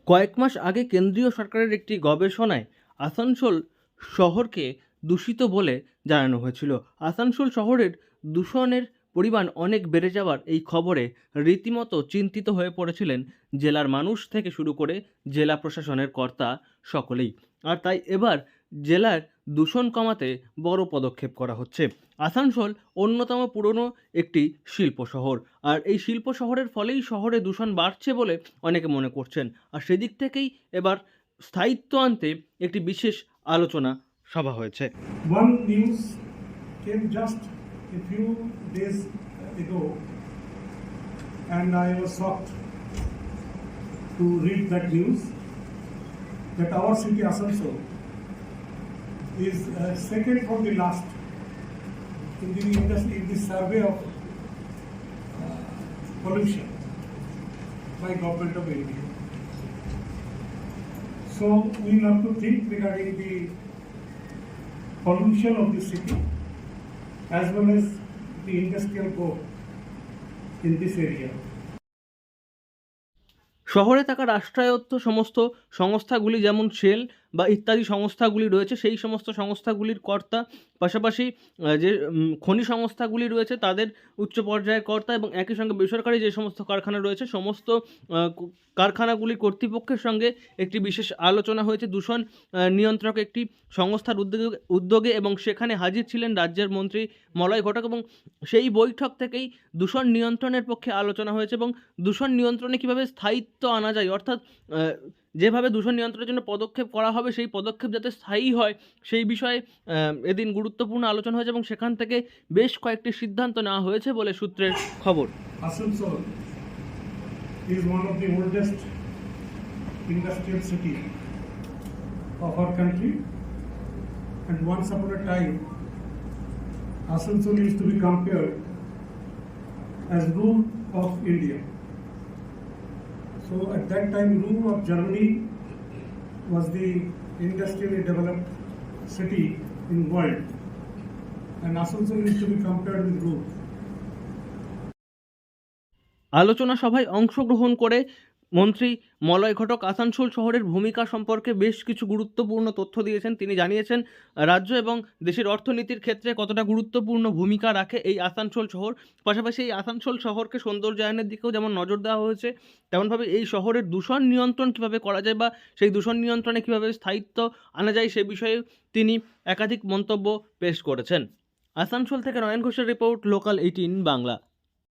কয়েক মাস আগে কেন্দ্রীয় সরকারের একটি গবেষণায় আসানসোল শহরকে দূষিত বলে জানানো হয়েছিল। আসানসোল শহরের দূষণের পরিমাণ অনেক বেড়ে যাওয়ার এই খবরে রীতিমতো চিন্তিত হয়ে পড়েছিলেন জেলার মানুষ থেকে শুরু করে জেলা প্রশাসনের কর্তা সকলেই। আর তাই এবার জেলার দূষণ কমাতে বড় পদক্ষেপ করা হচ্ছে। আসানসোল অন্যতম পুরনো একটি শিল্প শহর, আর এই শিল্প শহরের ফলেই শহরে দূষণ বাড়ছে বলে অনেকে মনে করছেন। আর সেদিক থেকেই এবার স্থায়িত্ব আনতে একটি বিশেষ আলোচনা সভা হয়েছে। One news came just a few days ago, and I was shocked to read that news that our city Asansol is second from the last in the survey of pollution by Government of India. So we have to think regarding the pollution of the city as well as the industrial growth in this area. শহরে থাকা রাষ্ট্রায়ত্ত সমস্ত সংস্থাগুলি যেমন sell বা ইত্যাদি সংস্থাগুলি রয়েছে, সেই সমস্ত সংস্থাগুলির কর্তা, পাশাপাশি যে খনি সংস্থাগুলি রয়েছে তাদের উচ্চ পর্যায়ের কর্তা, এবং একই সঙ্গে বেসরকারি যে সমস্ত কারখানা রয়েছে সমস্ত কারখানাগুলির কর্তৃপক্ষের সঙ্গে একটি বিশেষ আলোচনা হয়েছে দূষণ নিয়ন্ত্রক একটি সংস্থার উদ্যোগে, এবং সেখানে হাজির ছিলেন রাজ্যের মন্ত্রী মলয় ঘটক, এবং সেই বৈঠক থেকেই দূষণ নিয়ন্ত্রণের পক্ষে আলোচনা হয়েছে এবং দূষণ নিয়ন্ত্রণে কীভাবে স্থায়িত্ব আনা যায়, অর্থাৎ যেভাবে দূষণ নিয়ন্ত্রণের জন্য পদক্ষেপ করা হবে সেই পদক্ষেপ যাতে স্থায়ী হয় সেই বিষয়ে এদিন গুরুত্বপূর্ণ আলোচনা হয়েছে, এবং সেখান থেকে বেশ কয়েকটি সিদ্ধান্ত নেওয়া হয়েছে বলে সূত্রের খবর। Asansol is one of the oldest industrial city of our country, and once upon a time Asansol used to be compared as Rome of India. So at that time Rome of Germany was the industrially developed city in world, and Asansol used to be compared with Rome. আলোচনা সভায় অংশগ্রহণ করে মন্ত্রী মলয় ঘটক আসানসোল শহরের ভূমিকা সম্পর্কে বেশ কিছু গুরুত্বপূর্ণ তথ্য দিয়েছেন। তিনি জানিয়েছেন রাজ্য এবং দেশের অর্থনীতির ক্ষেত্রে কতটা গুরুত্বপূর্ণ ভূমিকা রাখে এই আসানসোল শহর। পাশাপাশি এই আসানসোল শহরকে সৌন্দর্যায়নের দিকেও যেমন নজর দেওয়া হয়েছে, তেমনভাবে এই শহরের দূষণ নিয়ন্ত্রণ কীভাবে করা যায় বা সেই দূষণ নিয়ন্ত্রণে কীভাবে স্থায়িত্ব আনা যায় সে বিষয়ে তিনি একাধিক মন্তব্য পেশ করেছেন। আসানসোল থেকে নয়ন ঘোষের রিপোর্ট, লোকাল 18 বাংলা।